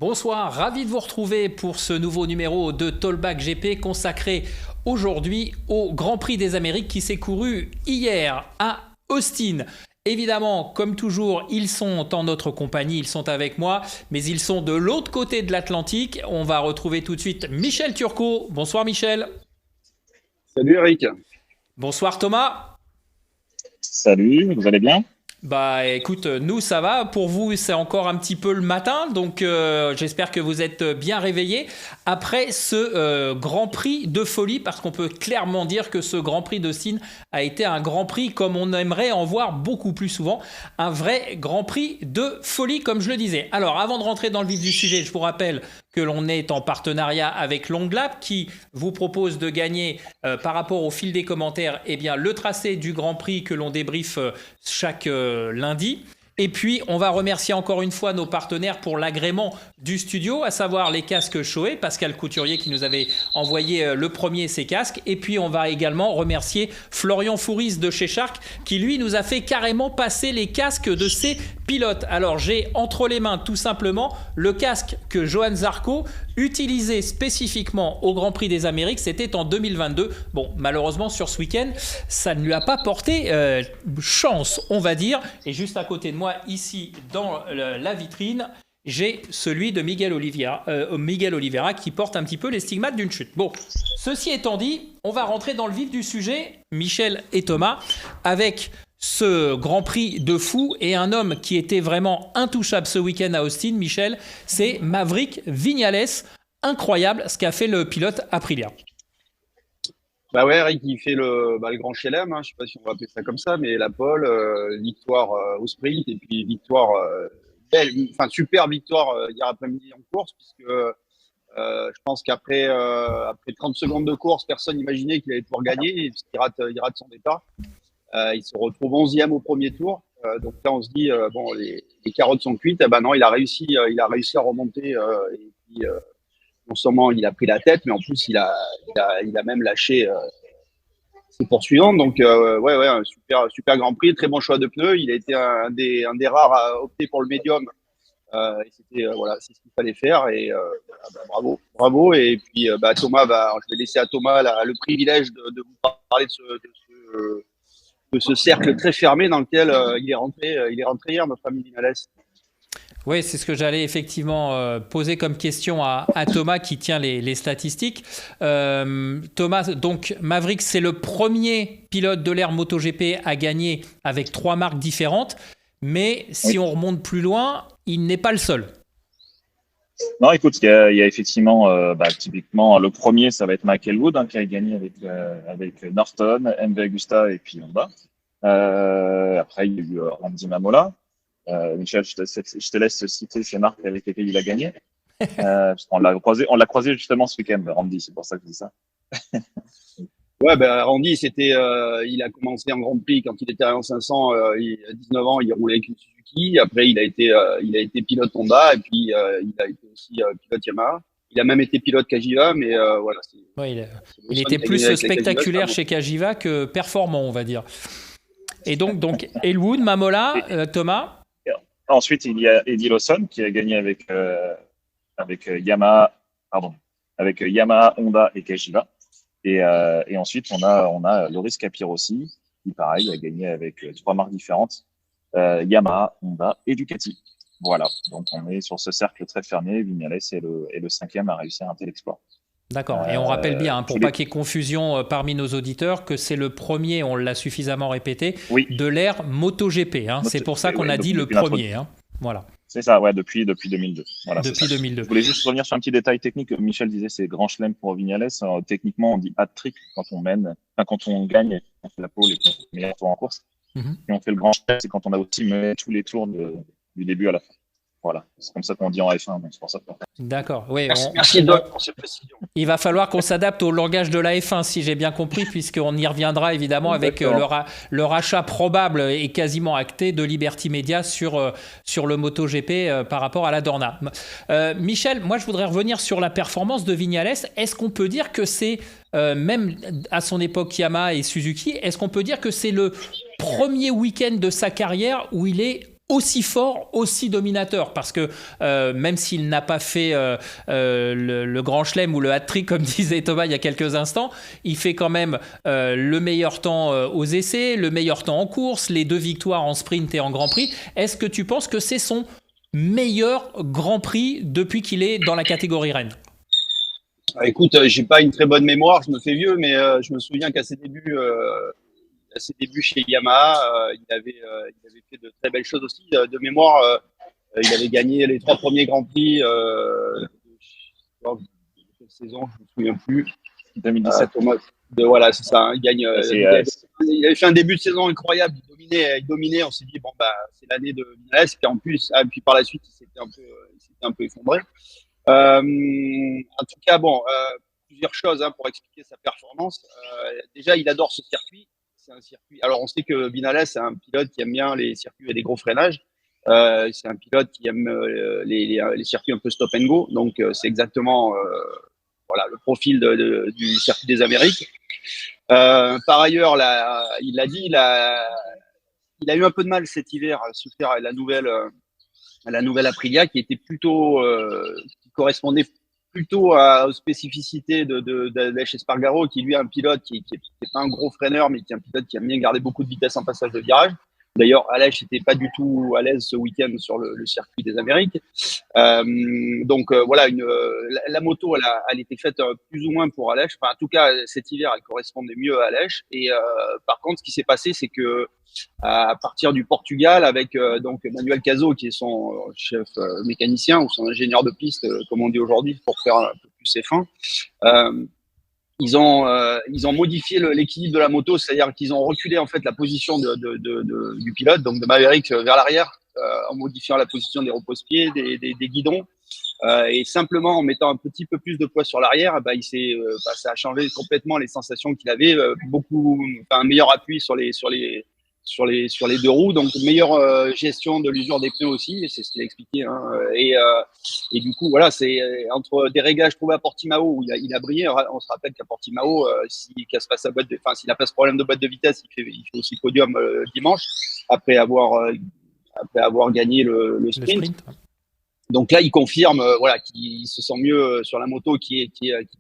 Bonsoir, ravi de vous retrouver pour ce nouveau numéro de Talkback GP consacré aujourd'hui au Grand Prix des Amériques qui s'est couru hier à Austin. Évidemment, comme toujours, ils sont en notre compagnie, ils sont avec moi, mais ils sont de l'autre côté de l'Atlantique. On va retrouver tout de suite Michel Turcot. Bonsoir Michel. Salut Eric. Bonsoir Thomas. Salut, vous allez bien ? Bah écoute, nous ça va, pour vous c'est encore un petit peu le matin, donc j'espère que vous êtes bien réveillés après ce Grand Prix de folie, parce qu'on peut clairement dire que ce Grand Prix d'Austin a été un Grand Prix comme on aimerait en voir beaucoup plus souvent, un vrai Grand Prix de folie comme je le disais. Alors avant de rentrer dans le vif du sujet, je vous rappelle que l'on est en partenariat avec Longlap qui vous propose de gagner par rapport au fil des commentaires le tracé du Grand Prix que l'on débriefe chaque lundi. Et puis, on va remercier encore une fois nos partenaires pour l'agrément du studio, à savoir les casques Shoei, Pascal Couturier qui nous avait envoyé le premier ces casques. Et puis, on va également remercier Florian Fouris de chez Shark qui, lui, nous a fait carrément passer les casques de ses pilotes. Alors, j'ai entre les mains tout simplement le casque que Johan Zarco utilisait spécifiquement au Grand Prix des Amériques. C'était en 2022. Bon, malheureusement, sur ce week-end, ça ne lui a pas porté chance, on va dire. Et juste à côté de moi, ici, dans la vitrine, j'ai celui de Miguel Oliveira qui porte un petit peu les stigmates d'une chute. Bon, ceci étant dit, on va rentrer dans le vif du sujet, Michel et Thomas, avec ce Grand Prix de fou et un homme qui était vraiment intouchable ce week-end à Austin, Michel, c'est Maverick Viñales. Incroyable ce qu'a fait le pilote Aprilia. Bah ouais, Eric, il fait le grand chelem, je sais pas si on va appeler ça comme ça, mais la pole, victoire au sprint et puis victoire, super victoire hier après-midi en course, puisque je pense qu'après 30 secondes de course, personne n'imaginait qu'il allait pouvoir gagner, il rate son départ. Il se retrouve 11e au premier tour. Donc là, on se dit, les carottes sont cuites. Eh ben non, il a réussi à remonter. Et puis, non seulement il a pris la tête, mais en plus, il a même lâché ses poursuivants. Donc, un super Grand Prix. Très bon choix de pneus. Il a été un des rares à opter pour le médium. Et c'était, c'est ce qu'il fallait faire. Et bravo. Et puis, Thomas, je vais laisser à Thomas le privilège de vous parler de ce cercle très fermé dans lequel il est rentré hier, notre ami Viñales. Oui, c'est ce que j'allais effectivement poser comme question à Thomas qui tient les statistiques. Thomas, donc Maverick, c'est le premier pilote de l'ère MotoGP à gagner avec 3 marques différentes, mais si on remonte plus loin, il n'est pas le seul. Non, écoute, il y a effectivement, typiquement, le premier, ça va être Mike Elwood, qui a gagné avec Norton, MV Agusta et puis Honda. Après, il y a eu Randy Mamola. Michel, je te laisse citer ces marques avec lesquelles il a gagné. Parce qu'on l'a croisé justement ce week-end, Randy, c'est pour ça que je dis ça. Ouais, Randy, il a commencé en Grand Prix quand il était en 500, il a 19 ans, il roulait avec une Suzuki. Après, il a été pilote Honda et puis il a été aussi pilote Yamaha. Il a même été pilote Cagiva, mais voilà. Il était plus spectaculaire chez Cagiva que performant, on va dire. Et donc Elwood, Mamola, Thomas. Ensuite, il y a Eddie Lawson qui a gagné avec Yamaha, Honda et Cagiva. Et ensuite, on a Loris Capirossi qui, pareil, a gagné avec 3 marques différentes, Yamaha, Honda et Ducati. Voilà, donc on est sur ce cercle très fermé. Viñales est le 5e à réussir un tel exploit. D'accord, et on rappelle bien, pour pas qu'il y ait confusion parmi nos auditeurs, que c'est le premier, on l'a suffisamment répété, de l'ère MotoGP. C'est pour ça qu'on a dit le premier. Voilà. C'est ça, depuis 2002. Voilà, depuis 2002. Je voulais juste revenir sur un petit détail technique. Michel disait c'est grand chelem pour Viñales. Techniquement, on dit hat-trick quand on gagne, on fait la pole et qu'on fait le meilleur tour en course. Et on fait le grand chelem, c'est quand on a aussi mené tous les tours du début à la fin. Voilà, c'est comme ça qu'on dit en F1, donc c'est pour ça. D'accord, oui. Merci Doc pour cette précision. Il va falloir qu'on s'adapte au langage de la F1, si j'ai bien compris, puisqu'on y reviendra évidemment avec le rachat probable et quasiment acté de Liberty Media sur le MotoGP par rapport à la Dorna. Michel, moi je voudrais revenir sur la performance de Viñales. Est-ce qu'on peut dire que c'est, même à son époque Yamaha et Suzuki, est-ce qu'on peut dire que c'est le premier week-end de sa carrière où il est aussi fort, aussi dominateur, parce que même s'il n'a pas fait le Grand Chelem ou le hat-trick, comme disait Thomas il y a quelques instants, il fait quand même le meilleur temps aux essais, le meilleur temps en course, les 2 victoires en sprint et en Grand Prix. Est-ce que tu penses que c'est son meilleur Grand Prix depuis qu'il est dans la catégorie Rennes? Écoute, j'ai pas une très bonne mémoire, je me fais vieux, mais je me souviens qu'à ses débuts chez Yamaha, il avait fait de très belles choses aussi. De mémoire, il avait gagné les 3 premiers Grands Prix de quelle saison, je me souviens plus. 2017. Voilà, c'est ça. Il gagne. Il avait fait un début de saison incroyable. Il dominait. On s'est dit bon bah c'est l'année de Vinales. Puis en plus, puis par la suite, il s'était un peu effondré. En tout cas, bon, plusieurs choses pour expliquer sa performance. Déjà, il adore ce circuit. C'est un circuit. Alors, on sait que Vinales, c'est un pilote qui aime bien les circuits avec des gros freinages. C'est un pilote qui aime les circuits un peu stop and go. Donc, c'est exactement voilà, le profil du circuit des Amériques. Par ailleurs, il l'a dit, il a eu un peu de mal cet hiver à se faire la nouvelle Aprilia qui était plutôt qui correspondait plutôt aux spécificités d'Aleix Espargaro, qui lui est un pilote qui est pas un gros freineur, mais qui est un pilote qui aime bien garder beaucoup de vitesse en passage de virage. D'ailleurs, Aleix n'était pas du tout à l'aise ce week-end sur le circuit des Amériques. Donc voilà, la moto, elle était faite plus ou moins pour Aleix. Enfin, en tout cas, cet hiver, elle correspondait mieux à Aleix. Et par contre, ce qui s'est passé, c'est que à partir du Portugal, avec donc Manuel Caso, qui est son chef mécanicien ou son ingénieur de piste, comme on dit aujourd'hui, pour faire un peu plus ses fins. Ils ont modifié l'équilibre de la moto, c'est-à-dire qu'ils ont reculé en fait la position du pilote, donc de Maverick vers l'arrière, en modifiant la position des repose-pieds, des guidons, et simplement en mettant un petit peu plus de poids sur l'arrière, ça a changé complètement les sensations qu'il avait, un meilleur appui sur les 2 roues, donc meilleure gestion de l'usure des pneus aussi, c'est ce qu'il a expliqué. Et du coup, voilà, c'est entre des réglages trouvés à Portimao où il a brillé. On se rappelle qu'à Portimao, s'il casse pas s'il n'a pas ce problème de boîte de vitesse, il fait aussi podium dimanche après avoir gagné le sprint. Le sprint. Donc là, il confirme voilà, qu'il se sent mieux sur la moto, qui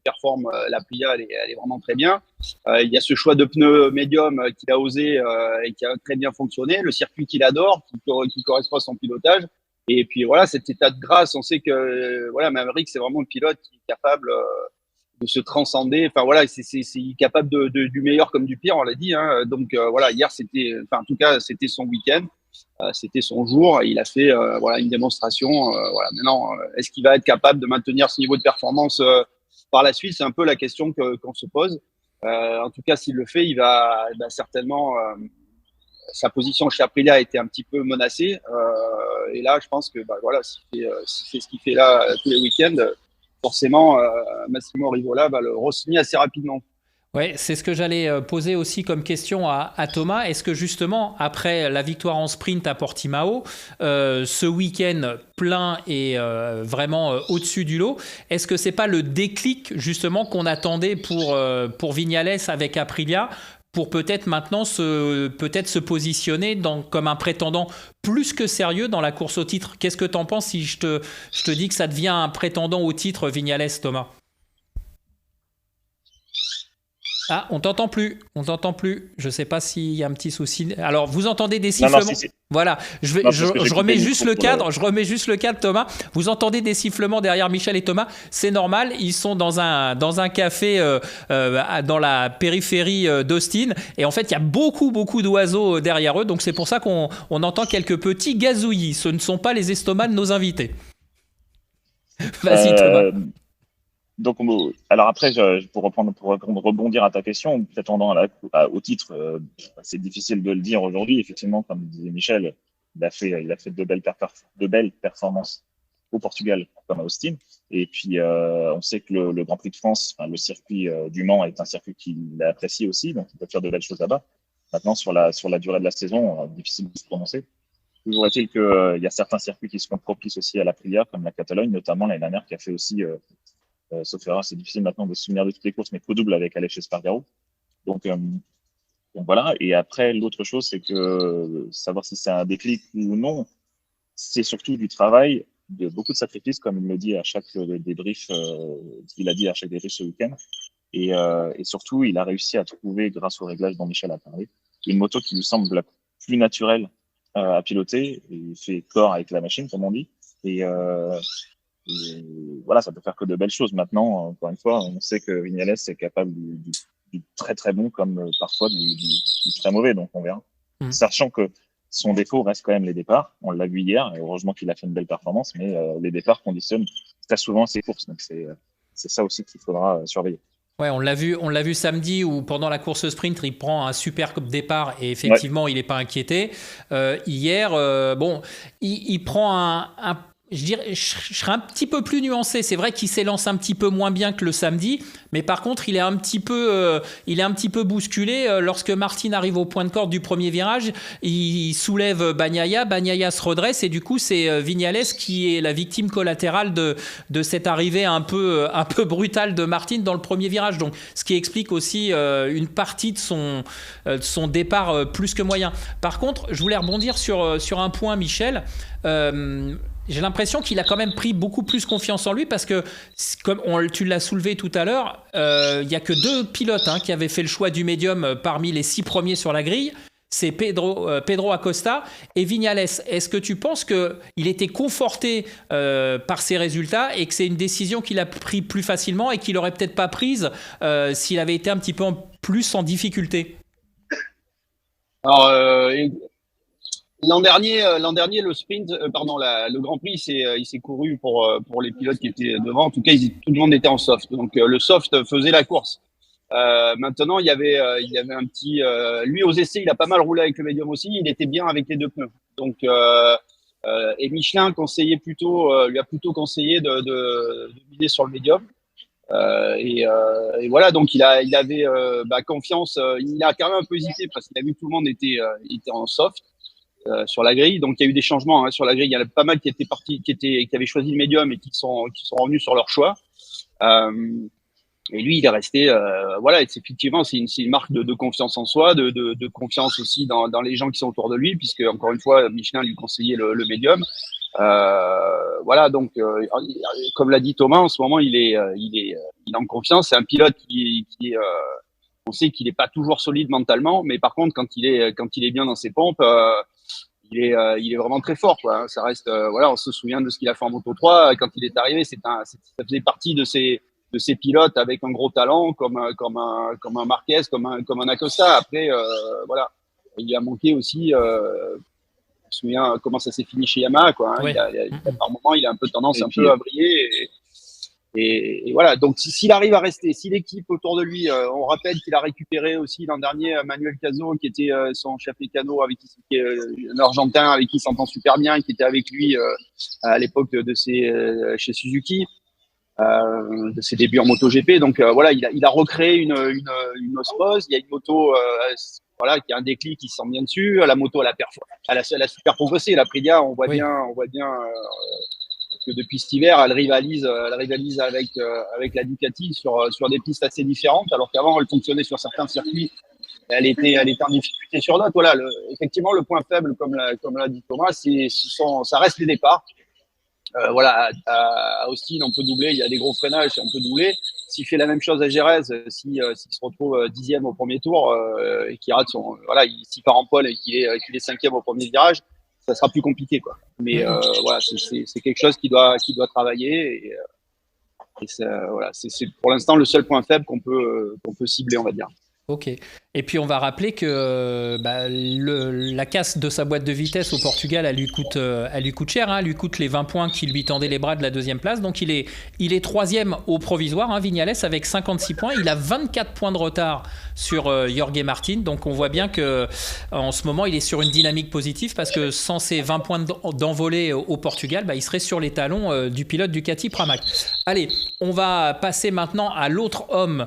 performe. La Plia, elle est vraiment très bien. Il y a ce choix de pneus médium qu'il a osé et qui a très bien fonctionné. Le circuit qu'il adore, qui correspond à son pilotage. Et puis voilà, cet état de grâce, on sait que voilà, Maverick, c'est vraiment un pilote qui est capable de se transcender. Enfin voilà, c'est capable du meilleur comme du pire, on l'a dit. Donc voilà, hier, en tout cas, c'était son week-end. C'était son jour. Il a fait voilà, une démonstration. Voilà. Maintenant, est-ce qu'il va être capable de maintenir ce niveau de performance par la suite? C'est un peu la question qu'on se pose. En tout cas, s'il le fait, il va certainement. Sa position chez Aprilia a été un petit peu menacée. Et là, je pense que voilà, s'il fait ce qu'il fait là tous les week-ends, forcément, Massimo Rivola va le re-signer assez rapidement. Ouais, c'est ce que j'allais poser aussi comme question à Thomas. Est-ce que justement, après la victoire en sprint à Portimao, ce week-end plein et vraiment au-dessus du lot, est-ce que c'est pas le déclic justement qu'on attendait pour Vignales avec Aprilia, pour peut-être maintenant se positionner comme un prétendant plus que sérieux dans la course au titre? Qu'est-ce que tu en penses si je te dis que ça devient un prétendant au titre, Vignales, Thomas? Ah, on t'entend plus. Je ne sais pas s'il y a un petit souci. Alors, vous entendez des sifflements? Non, si. Voilà, je remets juste le cadre. Je remets juste le cadre, Thomas. Vous entendez des sifflements derrière Michel et Thomas? C'est normal. Ils sont dans un café dans la périphérie d'Austin. Et en fait, il y a beaucoup d'oiseaux derrière eux. Donc, c'est pour ça qu'on entend quelques petits gazouillis. Ce ne sont pas les estomacs de nos invités. Vas-y, Thomas. Donc, alors après, pour rebondir à ta question, prétendant au titre, c'est difficile de le dire aujourd'hui. Effectivement, comme disait Michel, il a fait de belles performances au Portugal comme à Austin. Et puis, on sait que le Grand Prix de France, le circuit du Mans est un circuit qu'il apprécie aussi, donc il peut faire de belles choses là-bas. Maintenant, sur la durée de la saison, difficile de se prononcer. Toujours est-il qu'il y a certains circuits qui sont propices aussi à l'Aprilia, comme la Catalogne, notamment l'année dernière, qui a fait aussi sauf erreur, c'est difficile maintenant de se souvenir de toutes les courses, mais co-double avec Aleix Espargaro. Donc voilà. Et après, l'autre chose, c'est que savoir si c'est un déclic ou non, c'est surtout du travail, de beaucoup de sacrifices, comme il le dit à chaque débrief, il a dit à chaque débrief ce week-end. Et surtout, il a réussi à trouver, grâce au réglage dont Michel a parlé, une moto qui lui semble la plus naturelle à piloter. Il fait corps avec la machine, comme on dit. Et voilà, ça peut faire que de belles choses. Maintenant, encore une fois, on sait que Vignales est capable du très très bon comme parfois du très mauvais, donc on verra. Sachant que son défaut reste quand même les départs. On l'a vu hier, et heureusement qu'il a fait une belle performance, mais les départs conditionnent très souvent ses courses. Donc c'est ça aussi qu'il faudra surveiller. Ouais, on l'a vu samedi où pendant la course sprint, il prend un super départ et effectivement, il n'est pas inquiété. Hier, il prend je serais un petit peu plus nuancé. C'est vrai qu'il s'élance un petit peu moins bien que le samedi, mais par contre, il est un petit peu bousculé lorsque Martin arrive au point de corde du premier virage. Il soulève Bagnaia se redresse et du coup, c'est Vignales qui est la victime collatérale de cette arrivée un peu brutale de Martin dans le premier virage. Donc, ce qui explique aussi une partie de son départ plus que moyen. Par contre, je voulais rebondir sur un point, Michel. J'ai l'impression qu'il a quand même pris beaucoup plus confiance en lui parce que, comme tu l'as soulevé tout à l'heure, il n'y a que 2 pilotes qui avaient fait le choix du médium parmi les 6 premiers sur la grille. C'est Pedro Acosta et Vignales. Est-ce que tu penses qu'il était conforté par ses résultats et que c'est une décision qu'il a prise plus facilement et qu'il n'aurait peut-être pas prise s'il avait été un petit peu plus en difficulté? Alors, l'an dernier, le sprint, le Grand Prix, il s'est couru pour les pilotes qui étaient devant. En tout cas, tout le monde était en soft. Donc, le soft faisait la course. Maintenant, il y avait un petit. Lui, aux essais, il a pas mal roulé avec le médium aussi. Il était bien avec les 2 pneus. Donc, et Michelin lui a plutôt conseillé de miser sur le médium. Et voilà, donc il avait confiance. Il a quand même un peu hésité parce qu'il a vu que tout le monde était en soft. Sur la grille, donc il y a eu des changements sur la grille. Il y en a pas mal qui étaient partis, qui avaient choisi le médium et qui sont revenus sur leur choix. Et lui, il est resté. Voilà, effectivement, c'est une marque de confiance en soi, de confiance aussi dans les gens qui sont autour de lui, puisque encore une fois, Michelin lui conseillait le médium. Voilà, donc comme l'a dit Thomas, en ce moment, il est en confiance. C'est un pilote qui est on sait qu'il n'est pas toujours solide mentalement, mais par contre, quand il est bien dans ses pompes, il est vraiment très fort, quoi. Ça reste, voilà, on se souvient de ce qu'il a fait en Moto 3 quand il est arrivé. Ça faisait partie de ces pilotes avec un gros talent, comme un Marquez, comme un Acosta. Après, voilà, il a manqué aussi. Je me souviens comment ça s'est fini chez Yamaha, quoi. Ouais. Par moment, il a un peu tendance à briller. Et voilà, donc s'il arrive à rester, si l'équipe autour de lui, on rappelle qu'il a récupéré aussi l'an dernier Manuel Caso, qui était son chef mécano, qui est un Argentin avec qui il s'entend super bien, qui était avec lui à l'époque chez Suzuki, de ses débuts en MotoGP. Donc voilà, il a recréé une osmose. Il y a une moto, voilà, qui a un déclic, qui se sent bien dessus. La moto, elle a super progressé. La Aprilia, on voit bien. Que depuis cet hiver, elle rivalise avec la Ducati sur des pistes assez différentes, alors qu'avant, elle fonctionnait sur certains circuits, elle était en difficulté sur d'autres. Voilà, effectivement, le point faible, comme l'a dit Thomas, ça reste les départs. Voilà, à Austin, on peut doubler, il y a des gros freinages, on peut doubler. S'il fait la même chose à Jerez, s'il se retrouve 10e au premier tour et qu'il rate s'il part en pole et qu'il est 5e au premier virage, ça sera plus compliqué, quoi. Mais voilà, c'est quelque chose qui doit travailler et voilà, c'est pour l'instant le seul point faible qu'on peut cibler, on va dire. Ok. Et puis on va rappeler que la casse de sa boîte de vitesse au Portugal, elle lui coûte cher. Elle lui coûte les 20 points qui lui tendaient les bras de la 2e place. Donc il est 3e au provisoire, Vignales, avec 56 points. Il a 24 points de retard sur Jorge Martin. Donc on voit bien que en ce moment, il est sur une dynamique positive parce que sans ces 20 points d'envolée au Portugal, il serait sur les talons du pilote Ducati Pramac. Allez, on va passer maintenant à l'autre homme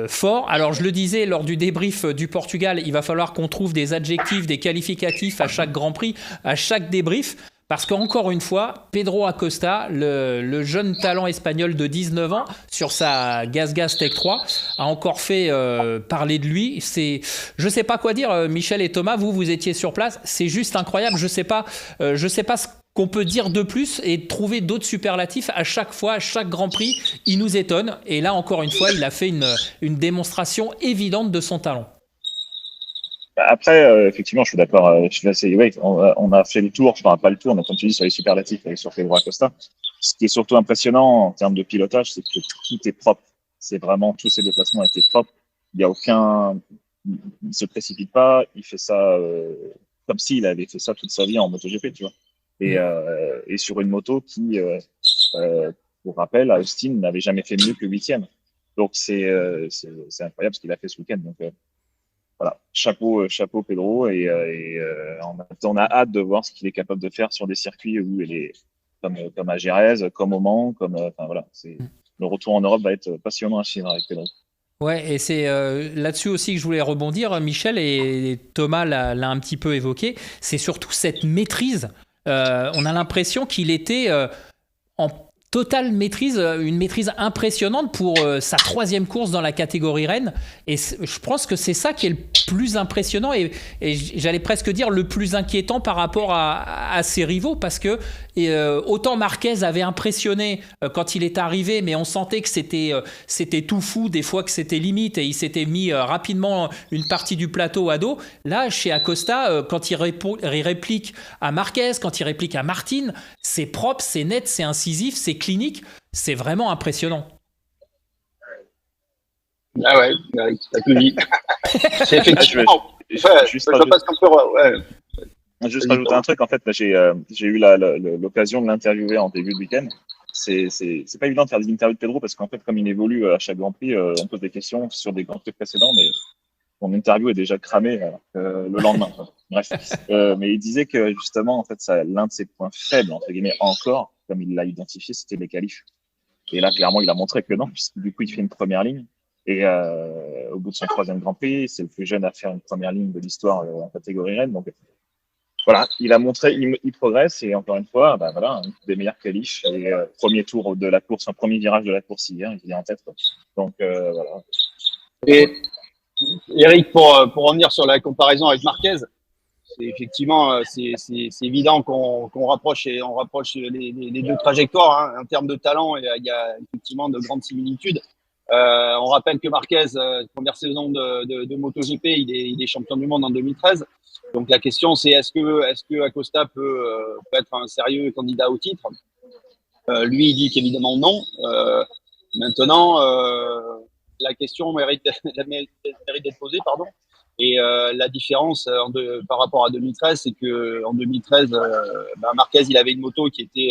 fort. Alors je le disais lors du débrief du Portugal, il va falloir qu'on trouve des adjectifs, des qualificatifs à chaque Grand Prix, à chaque débrief, parce qu'encore une fois, Pedro Acosta, le jeune talent espagnol de 19 ans, sur sa GasGas Tech 3, a encore fait parler de lui. Je ne sais pas quoi dire, Michel et Thomas, vous étiez sur place, c'est juste incroyable. Je sais pas ce qu'on peut dire de plus et trouver d'autres superlatifs. À chaque fois, à chaque Grand Prix, il nous étonne. Et là, encore une fois, il a fait une démonstration évidente de son talent. Après, effectivement, je suis d'accord. Je suis assez. Ouais, on a fait le tour. Je ne pas le tour, mais comme tu dis, sur les superlatifs et sur Pedro Acosta. Ce qui est surtout impressionnant en termes de pilotage, c'est que tout est propre. C'est vraiment, tous ses déplacements étaient propres. Il n'y a aucun. Il ne se précipite pas. Il fait ça comme s'il avait fait ça toute sa vie en MotoGP, tu vois. Et sur une moto qui, pour rappel, à Austin, n'avait jamais fait mieux que 8e. Donc, c'est incroyable ce qu'il a fait ce week-end. Donc, voilà, chapeau Pedro. Et on a hâte de voir ce qu'il est capable de faire sur des circuits où il est comme à Jerez, comme au Mans, enfin voilà. Le retour en Europe va être passionnant à suivre avec Pedro. Ouais, et c'est là-dessus aussi que je voulais rebondir, Michel, et Thomas l'a un petit peu évoqué. C'est surtout cette maîtrise. On a l'impression qu'il était en totale maîtrise, une maîtrise impressionnante pour sa 3e course dans la catégorie Rennes. Et je pense que c'est ça qui est le plus impressionnant et j'allais presque dire le plus inquiétant par rapport à ses rivaux, parce que autant Marquez avait impressionné quand il est arrivé, mais on sentait que c'était tout fou, des fois que c'était limite, et il s'était mis rapidement une partie du plateau à dos. Là, chez Acosta, quand il réplique à Marquez, quand il réplique à Martin, c'est propre, c'est net, c'est incisif, c'est clinique, c'est vraiment impressionnant. Ah ouais, t'as tout dit. C'est effectivement. Juste rajouter un truc. En fait, j'ai eu l'occasion de l'interviewer en début de week-end. C'est pas évident de faire des interviews de Pedro parce qu'en fait, comme il évolue à chaque Grand Prix, on pose des questions sur des Grands Prix précédents, mais mon interview est déjà cramée le lendemain. Bref, mais il disait que justement, en fait, l'un de ses points faibles, entre guillemets, encore, comme il l'a identifié, c'était les qualifs. Et là, clairement, il a montré que non, puisque du coup, il fait une première ligne. Et au bout de son 3e Grand Prix, c'est le plus jeune à faire une première ligne de l'histoire en catégorie Rennes. Donc voilà, il a montré, il progresse. Et encore une fois, voilà, des meilleurs qualifs. Et premier tour de la course, un premier virage de la course hier, il est en tête. Donc voilà. Et Eric, pour revenir sur la comparaison avec Marquez, c'est effectivement, c'est évident qu'on rapproche les deux trajectoires, hein. En termes de talent, il y a effectivement de grandes similitudes. On rappelle que Marquez, première saison de MotoGP, il est champion du monde en 2013. Donc la question, c'est est-ce que Acosta peut être un sérieux candidat au titre? Lui, il dit qu'évidemment non. Maintenant, la question mérite d'être posée, pardon. Et la différence par rapport à 2013, c'est que en 2013, Marquez, il avait une moto qui était,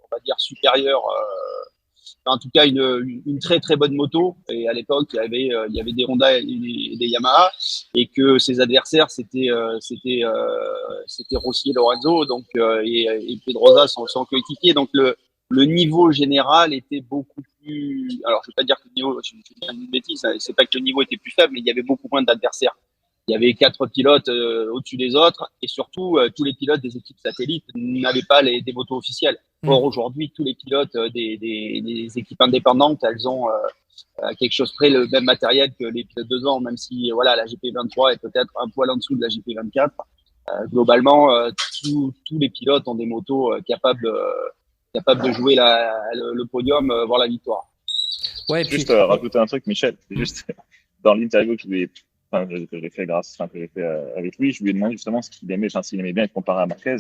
on va dire, supérieure. En tout cas, une très très bonne moto. Et à l'époque, il y avait des Honda et des Yamaha, et que ses adversaires c'était Rossi et Lorenzo, donc et Pedrosa, son coéquipier. Donc le niveau général était beaucoup plus. Alors je vais pas dire que le niveau, je dis une bêtise, c'est pas que le niveau était plus faible, mais il y avait beaucoup moins d'adversaires. Il y avait 4 pilotes au-dessus des autres, et surtout tous les pilotes des équipes satellites n'avaient pas des motos officielles. Or aujourd'hui, tous les pilotes des équipes indépendantes, elles ont quelque chose près le même matériel que les pilotes de devant, même si voilà, la GP23 est peut-être un poil en dessous de la GP24. Globalement, tous les pilotes ont des motos capables de jouer le podium, voire la victoire. Ouais, juste rajouter un truc, Michel. Juste dans l'interview que j'ai fait avec lui, je lui ai demandé justement s'il aimait bien être comparé à Marquez.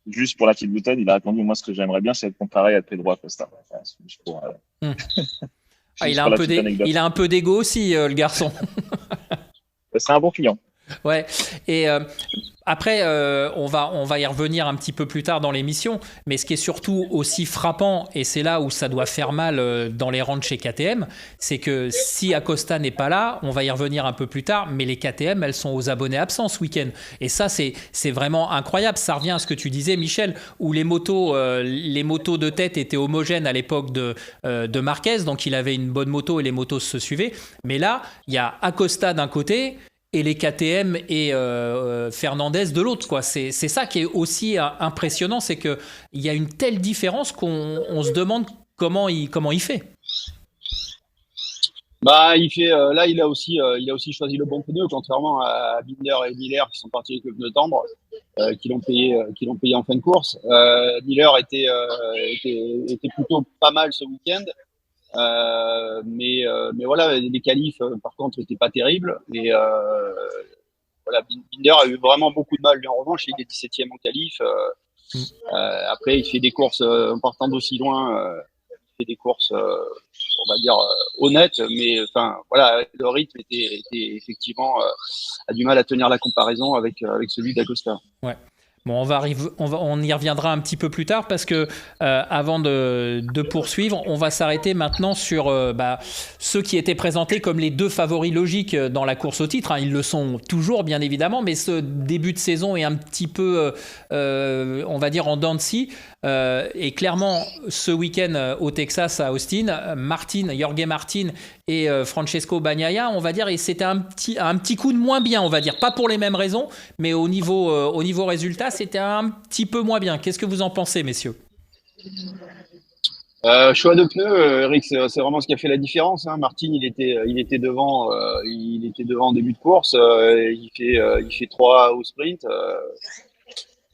Juste pour la petite bouteille, il a répondu, moi, ce que j'aimerais bien, c'est être comparé à Pedro Acosta. Il a un peu d'ego aussi, le garçon. C'est un bon client. Ouais. Et après, on va y revenir un petit peu plus tard dans l'émission, mais ce qui est surtout aussi frappant, et c'est là où ça doit faire mal dans les rangs de chez KTM, c'est que si Acosta n'est pas là, on va y revenir un peu plus tard, mais les KTM, elles sont aux abonnés absents ce week-end. Et ça, c'est vraiment incroyable. Ça revient à ce que tu disais, Michel, où les motos de tête étaient homogènes à l'époque de Marquez, donc il avait une bonne moto et les motos se suivaient. Mais là, il y a Acosta d'un côté et les KTM et Fernandez de l'autre, quoi. C'est ça qui est aussi impressionnant, c'est qu'il y a une telle différence qu'on se demande comment il fait. Bah, là, il a aussi choisi le bon pneu, contrairement à Binder et Miller qui sont partis avec le pneu tendre, qui l'ont payé en fin de course. Miller était plutôt pas mal ce week-end, mais voilà, les qualifs, par contre, n'étaient pas terribles. Et voilà, Binder a eu vraiment beaucoup de mal, lui, en revanche. Il est 17e en qualif. Après, il fait des courses en partant d'aussi loin. Il fait des courses, on va dire, honnêtes, mais enfin, voilà, le rythme était effectivement a du mal à tenir la comparaison avec celui d'Acosta. Ouais. Bon, on y reviendra un petit peu plus tard parce que avant de poursuivre, on va s'arrêter maintenant sur ceux qui étaient présentés comme les deux favoris logiques dans la course au titre. Hein. Ils le sont toujours, bien évidemment, mais ce début de saison est un petit peu, on va dire, en dents de scie. Et clairement, ce week-end au Texas, à Austin, Jorge Martin et Francesco Bagnaia, on va dire, et c'était un petit coup de moins bien, on va dire. Pas pour les mêmes raisons, mais au niveau résultat, c'était un petit peu moins bien. Qu'est-ce que vous en pensez, messieurs? Choix de pneus, Eric, c'est vraiment ce qui a fait la différence. Hein. Martin, il était devant en début de course. Il fait 3 au sprint.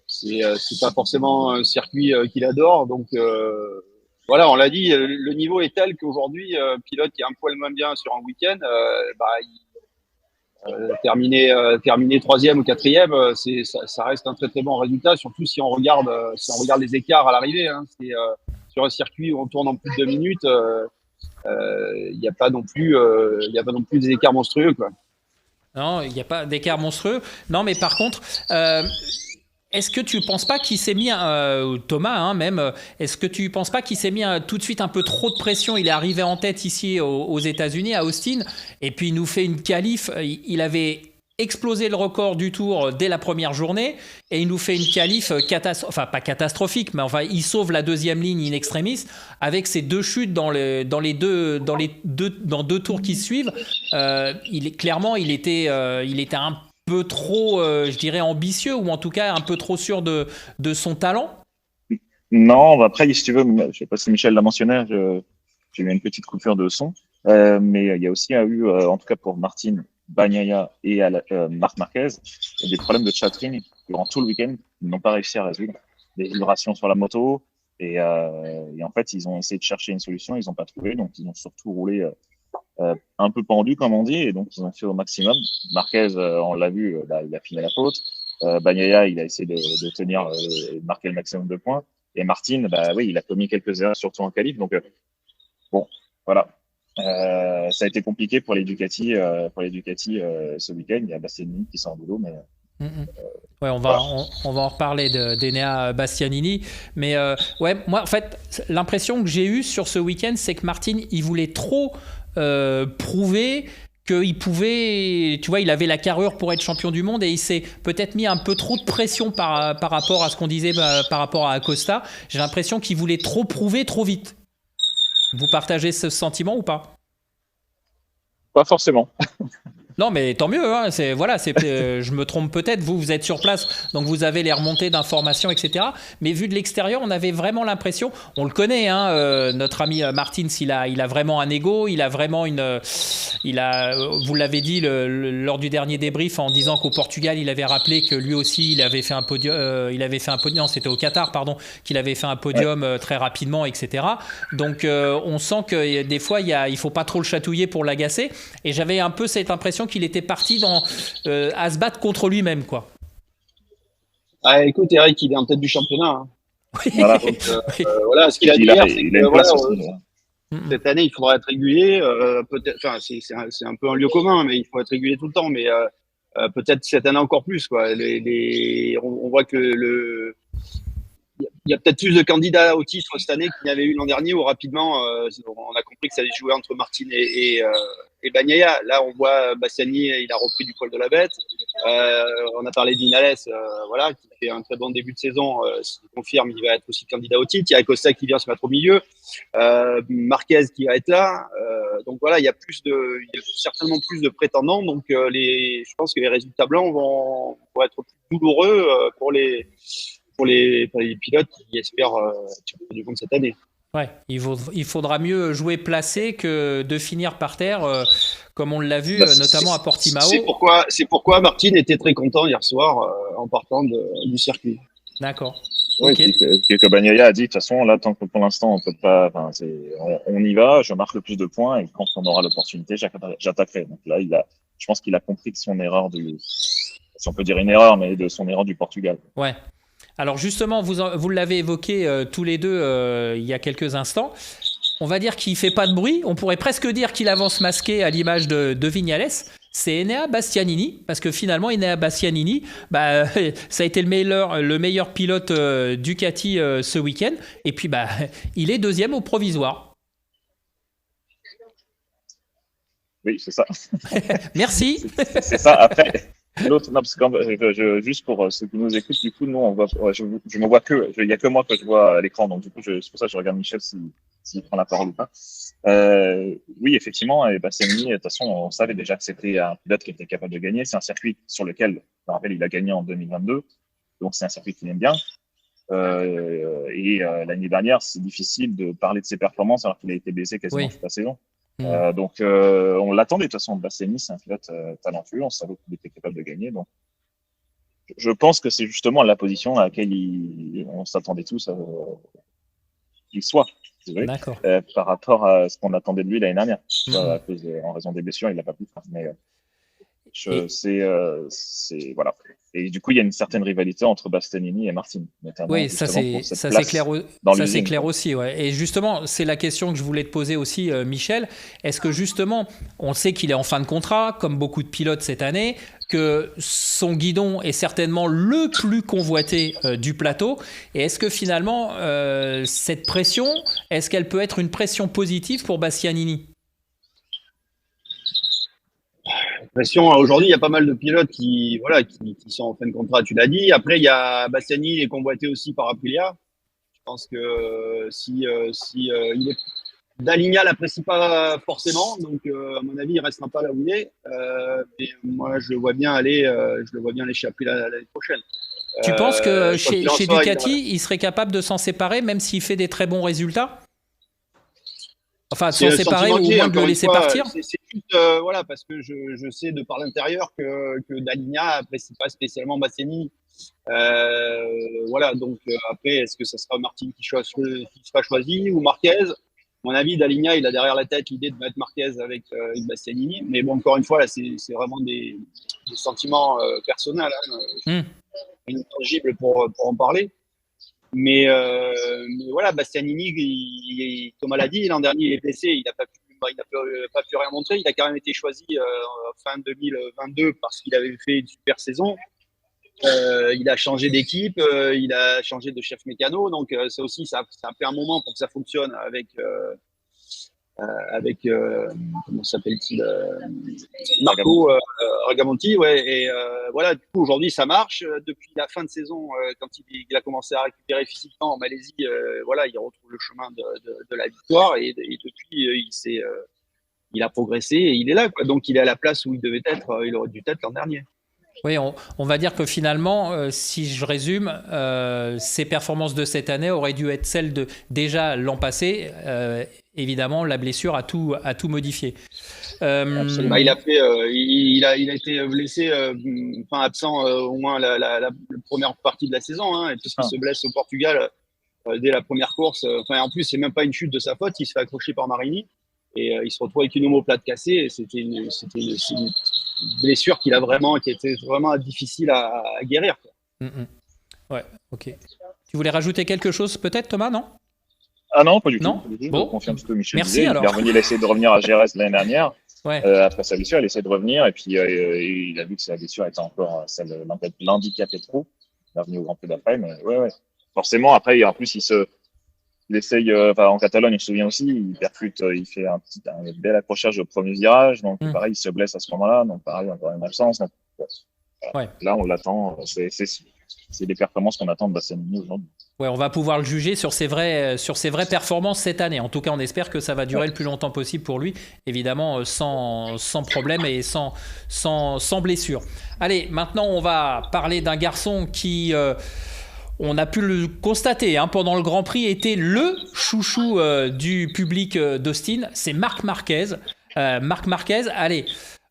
C'est pas forcément un circuit qu'il adore. Donc voilà, on l'a dit, le niveau est tel qu'aujourd'hui, pilote qui est un poil moins bien sur un week-end, terminer 3e ou 4e, ça reste un très très bon résultat, surtout si on regarde les écarts à l'arrivée. Hein. Sur un circuit où on tourne en plus de 2 minutes, il n'y a pas non plus des écarts monstrueux, quoi. Non, il n'y a pas d'écart monstrueux. Non, mais par contre, est-ce que tu ne penses pas qu'il s'est mis, Thomas, hein, même, est-ce que tu ne penses pas qu'il s'est mis tout de suite un peu trop de pression? Il est arrivé en tête ici aux États-Unis, à Austin, et puis il nous fait une qualif. Il avait explosé le record du Tour dès la première journée, et il nous fait une qualif enfin pas catastrophique, mais enfin il sauve la deuxième ligne in extremis avec ses 2 chutes dans deux tours qui suivent. Clairement, il était un peu trop, je dirais, ambitieux, ou en tout cas un peu trop sûr de son talent. Non, après, si tu veux, je sais pas si Michel l'a mentionné, j'ai eu une petite coupure de son, mais il y a aussi eu, en tout cas pour Martin, Bagnaia et Marc Marquez, il y a des problèmes de chattering durant tout le week-end. Ils n'ont pas réussi à résoudre des vibrations sur la moto, et en fait, ils ont essayé de chercher une solution, ils n'ont pas trouvé, donc ils ont surtout roulé un peu pendu, comme on dit, et donc ils ont fait au maximum. Marquez, on l'a vu, il a fini la faute. Bagnaia, il a essayé de tenir, de marquer le maximum de points. Et Martin, oui, il a commis quelques erreurs, surtout en qualif. Donc, bon, voilà. Ça a été compliqué pour les Ducati, ce week-end. Il y a Bastianini qui sort en boulot, mais. Ouais, on va en reparler d'Enea Bastianini, mais ouais, moi en fait l'impression que j'ai eue sur ce week-end, c'est que Martin, il voulait trop prouver qu'il pouvait, tu vois, il avait la carrure pour être champion du monde, et il s'est peut-être mis un peu trop de pression par rapport à ce qu'on disait par rapport à Acosta. J'ai l'impression qu'il voulait trop prouver trop vite. Vous partagez ce sentiment ou pas? Pas forcément. Non, mais tant mieux. Hein. Je me trompe peut-être. Vous êtes sur place, donc vous avez les remontées d'informations, etc. Mais vu de l'extérieur, on avait vraiment l'impression. On le connaît, hein, notre ami Martins. Il a vraiment un ego. Il a vraiment vous l'avez dit lors du dernier débrief en disant qu'au Portugal, il avait rappelé que lui aussi, il avait fait un podium. Non, c'était au Qatar, pardon, qu'il avait fait un podium très rapidement, etc. Donc, on sent que des fois, il faut pas trop le chatouiller pour l'agacer. Et j'avais un peu cette impression qu'il était parti à se battre contre lui-même, quoi. Ah, écoute, Eric, il est en tête du championnat. Hein. Oui. Voilà, donc, voilà, ce qu'il a à dire, c'est que voilà, cette année, il faudra être régulier. Peut-être, enfin, c'est un peu un lieu commun, mais il faut être régulier tout le temps. Mais peut-être cette année encore plus, quoi. On voit que il y a peut-être plus de candidats au titre cette année qu'il y avait eu l'an dernier, où rapidement, on a compris que ça allait jouer entre Martin et Bagnaia. Là, on voit Bastiani, il a repris du poil de la bête. On a parlé d'Inales, voilà, qui fait un très bon début de saison. S'il confirme, il va être aussi candidat au titre. Il y a Costa qui vient se mettre au milieu. Marquez qui va être là. Donc voilà, il y a certainement plus de prétendants. Donc je pense que les résultats blancs vont être plus douloureux pour les pilotes qui espèrent tirer du compte cette année. Ouais, il faudra mieux jouer placé que de finir par terre, comme on l'a vu, notamment à Portimao. C'est pourquoi Martin était très content hier soir en partant du circuit. D'accord. Oui, Okay. que Bagnaia a dit, de toute façon, là, tant que pour l'instant, on peut pas, on y va, je marque le plus de points et quand on aura l'opportunité, j'attaquerai. Donc là, je pense qu'il a compris de son erreur si on peut dire une erreur, mais de son erreur du Portugal. Ouais. Alors justement, vous l'avez évoqué tous les deux il y a quelques instants. On va dire qu'il fait pas de bruit. On pourrait presque dire qu'il avance masqué à l'image de Vignales. C'est Enea Bastianini, parce que finalement, Enea Bastianini, ça a été le meilleur pilote Ducati ce week-end. Et puis, il est deuxième au provisoire. Oui, c'est ça. Merci. C'est ça. Après, l'autre, non, parce que juste pour ceux qui nous écoutent, du coup, nous, je me vois il y a que moi que je vois à l'écran. Donc, du coup, c'est pour ça que je regarde Michel s'il prend la parole ou pas. Oui, effectivement, et Bastianini, de toute façon, on savait déjà que c'était un pilote qui était capable de gagner. C'est un circuit sur lequel, je me rappelle, il a gagné en 2022. Donc, c'est un circuit qu'il aime bien. L'année dernière, c'est difficile de parler de ses performances alors qu'il a été blessé quasiment toute la saison. Donc, on l'attendait de toute façon. Bastianini, c'est un pilote talentueux. On savait qu'il était capable de gagner. Donc, je pense que c'est justement la position à laquelle on s'attendait tous qu'il soit. D'accord. Par rapport à ce qu'on attendait de lui l'année dernière. En raison des blessures, il n'a pas pu faire. Mais voilà. Et du coup, il y a une certaine rivalité entre Bastianini et Martin. Oui, ça c'est clair aussi. Ouais. Et justement, c'est la question que je voulais te poser aussi, Michel. Est-ce que justement, on sait qu'il est en fin de contrat, comme beaucoup de pilotes cette année, que son guidon est certainement le plus convoité du plateau. Et est-ce que finalement, cette pression, est-ce qu'elle peut être une pression positive pour Bastianini ? Aujourd'hui, il y a pas mal de pilotes qui sont en fin de contrat, tu l'as dit. Après, il y a Bastianini, il est convoité aussi par Aprilia. Je pense que Daligna l'apprécie pas forcément, donc à mon avis, il restera pas là où il est. Mais moi, je le vois bien aller chez Aprilia l'année prochaine. Tu penses que chez Ducati, il serait capable de s'en séparer, même s'il fait des très bons résultats ? Enfin, de s'en séparer ou au moins de le laisser partir. C'est juste, parce que je sais de par l'intérieur que Daligna apprécie pas spécialement Bastianini. Donc après, est-ce que ça sera Martin qui sera choisi ou Marquez ? À mon avis, Daligna, il a derrière la tête l'idée de mettre Marquez avec Bastianini. Mais bon, encore une fois, là, c'est vraiment des sentiments personnels, intangibles pour en parler. Mais voilà, Bastianini, comme elle a dit, l'an dernier, il est blessé, il n'a pas pu rien montrer. Il a quand même été choisi fin 2022 parce qu'il avait fait une super saison. Il a changé d'équipe, il a changé de chef mécano. Donc ça aussi, ça a pris un moment pour que ça fonctionne avec comment s'appelle-t-il, Marco Ragamonti, ouais. Et voilà, du coup aujourd'hui ça marche. Depuis la fin de saison, quand il a commencé à récupérer physiquement en Malaisie, il retrouve le chemin de la victoire et depuis il a progressé et il est là, quoi. Donc il est à la place où il devait être. Il aurait dû être l'an dernier. Oui, on va dire que finalement, si je résume, ses performances de cette année auraient dû être celles de déjà l'an passé. Évidemment, la blessure a tout modifié. Il a été blessé, absent au moins la première partie de la saison, et puisqu'il se blesse au Portugal dès la première course. En plus, c'est même pas une chute de sa faute. Il se fait accrocher par Marini et il se retrouve avec une omoplate cassée. Et c'était une blessure qui était vraiment difficile à guérir, quoi. Ouais, ok. Tu voulais rajouter quelque chose peut-être, Thomas, non ? Ah non, pas du tout. Bon. Je confirme ce que Michel Merci, disait. alors. Il a essayé de revenir à Jerez l'année dernière. Ouais. Après sa blessure, il essaie de revenir et puis il a vu que sa blessure était encore celle l'handicapait trop. Il est revenu au Grand Prix d'après, mais ouais. forcément, après, en plus, il essaye, en Catalogne, je me souviens aussi, il percute, il fait un bel accrochage au premier virage. Donc, pareil, il se blesse à ce moment-là. Donc, pareil, encore une absence. Donc, voilà. Là, on l'attend. C'est des performances qu'on attend de Bastianini aujourd'hui. Ouais, on va pouvoir le juger sur ses vraies performances cette année. En tout cas, on espère que ça va durer le plus longtemps possible pour lui, évidemment sans problème et sans blessure. Allez, maintenant, on va parler d'un garçon qui, on a pu le constater pendant le Grand Prix, était le chouchou du public d'Austin. C'est Marc Marquez. Marc Marquez, allez,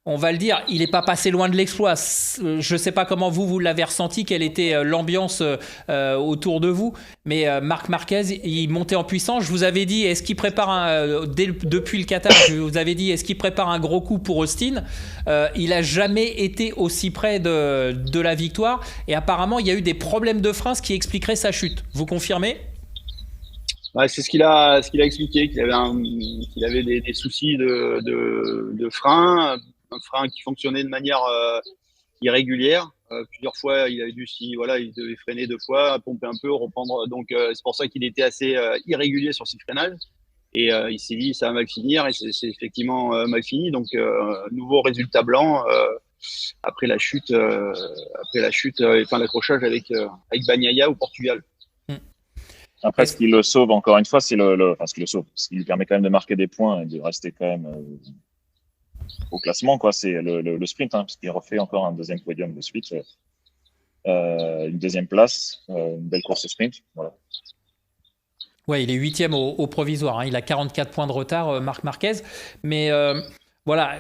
on va le dire, il n'est pas passé loin de l'exploit. Je ne sais pas comment vous l'avez ressenti, quelle était l'ambiance autour de vous, mais Marc Marquez, il montait en puissance. Je vous avais dit, est-ce qu'il prépare depuis le Qatar, je vous avais dit, est-ce qu'il prépare un gros coup pour Austin? Il n'a jamais été aussi près de la victoire, et apparemment, il y a eu des problèmes de frein, ce qui expliquerait sa chute. Vous confirmez? Ouais, c'est ce qu'il a expliqué, qu'il avait des soucis de frein, un frein qui fonctionnait de manière irrégulière. Plusieurs fois, il avait il devait freiner 2 fois, pomper un peu, reprendre. Donc, c'est pour ça qu'il était assez irrégulier sur ses freinages. Et il s'est dit, ça va mal finir, et c'est effectivement mal fini. Donc, nouveau résultat blanc après la chute, enfin l'accrochage avec Bagnaia au Portugal. Après, ce qui le sauve encore une fois, c'est ce qui le sauve, ce qui lui permet quand même de marquer des points et de rester quand même au classement, quoi. C'est le sprint, parce qu'il refait encore un deuxième podium de suite, une deuxième place, une belle course au sprint. Voilà. Ouais, il est 8e au provisoire. Il a 44 points de retard, Marc Marquez. Mais voilà,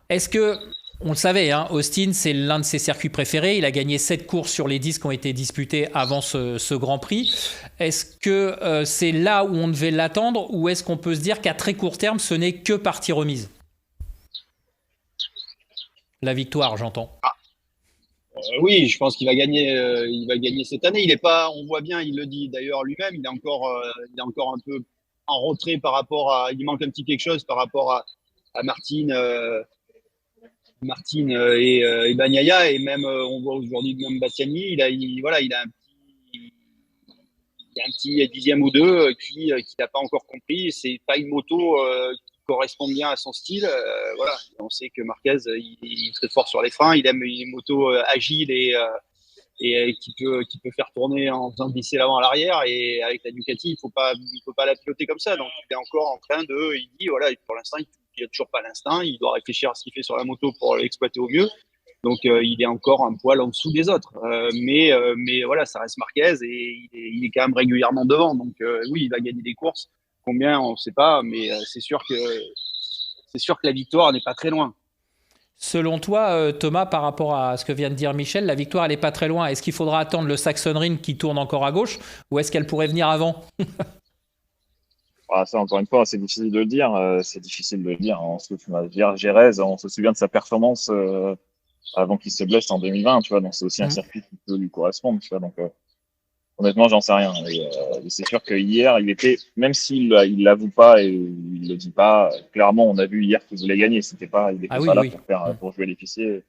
est-ce que on le savait, Austin, c'est l'un de ses circuits préférés. Il a gagné 7 courses sur les 10 qui ont été disputées avant ce Grand Prix. Est-ce que c'est là où on devait l'attendre, ou est-ce qu'on peut se dire qu'à très court terme, ce n'est que partie remise? La victoire, j'entends. Oui, je pense qu'il va gagner. Il va gagner cette année. Il est pas. On voit bien. Il le dit d'ailleurs lui-même. Il est encore un peu en retrait par rapport à. Il manque un petit quelque chose par rapport à Martine et Bagnaia, et même on voit aujourd'hui même Bastianini. Il y a un petit dixième ou deux qui n'a pas encore compris. C'est pas une moto qui correspond bien à son style. Voilà, on sait que Marquez, il est très fort sur les freins. Il aime une moto agile et qui peut faire tourner en faisant glisser l'avant à l'arrière. Et avec la Ducati, il faut pas la piloter comme ça. Donc il est encore en train il dit voilà, pour l'instant, il a toujours pas l'instinct. Il doit réfléchir à ce qu'il fait sur la moto pour l'exploiter au mieux. Donc il est encore un poil en dessous des autres, mais voilà, ça reste Marquez et il est quand même régulièrement devant. Donc oui, il va gagner des courses. Combien, on ne sait pas, mais c'est sûr que la victoire n'est pas très loin. Selon toi, Thomas, par rapport à ce que vient de dire Michel, la victoire, elle n'est pas très loin. Est-ce qu'il faudra attendre le Sachsenring qui tourne encore à gauche, ou est-ce qu'elle pourrait venir avant? Ça, encore une fois, c'est difficile de le dire. C'est difficile de le dire. Jerez, on se souvient de sa performance avant qu'il se blesse en 2020, tu vois. Donc, c'est aussi un circuit qui peut lui correspondre, tu vois. Donc, honnêtement, j'en sais rien. Et c'est sûr que hier, il était, même s'il l'avoue pas et il le dit pas, clairement, on a vu hier qu'il voulait gagner. Il était pas là pour jouer l'épicier.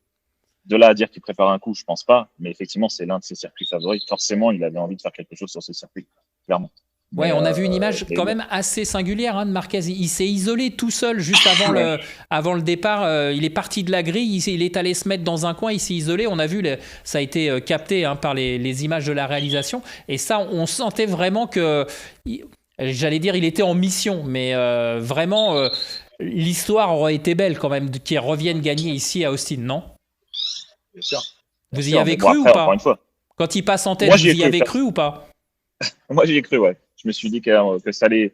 De là à dire qu'il prépare un coup, je pense pas. Mais effectivement, c'est l'un de ses circuits favoris. Forcément, il avait envie de faire quelque chose sur ce circuit, clairement. Ouais, on a vu une image quand même assez singulière de Marquez. Il s'est isolé tout seul juste avant le départ. Il est parti de la grille, il est allé se mettre dans un coin, il s'est isolé. On a vu, ça a été capté par les images de la réalisation. Et ça, on sentait vraiment que, j'allais dire, il était en mission. Mais vraiment, l'histoire aurait été belle quand même qu'il revienne gagner ici à Austin, non? Bien sûr. Vous y avez cru ou pas? Quand il passe en tête, vous y avez cru ou pas? Moi, j'y ai cru, ouais. Je me suis dit qu'il allait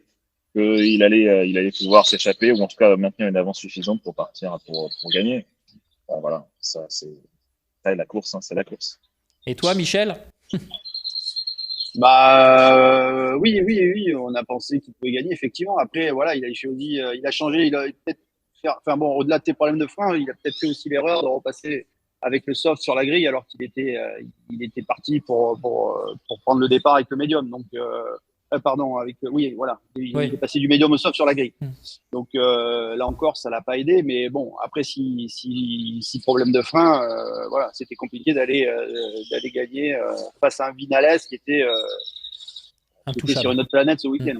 pouvoir s'échapper, ou en tout cas maintenir une avance suffisante pour partir pour gagner. Voilà, ça c'est la course, c'est la course. Et toi, Michel? Oui, on a pensé qu'il pouvait gagner, effectivement. Après, voilà, il a changé, il a peut-être au-delà de tes problèmes de frein, il a peut-être fait aussi l'erreur de repasser avec le soft sur la grille, alors qu'il était parti pour prendre le départ avec le médium. Donc, il est passé du médium au soft sur la grille. Donc là encore, ça l'a pas aidé. Mais bon, après, si problème de frein, voilà, c'était compliqué d'aller gagner face à un Vinales qui était J'étais sur une autre planète ce week-end.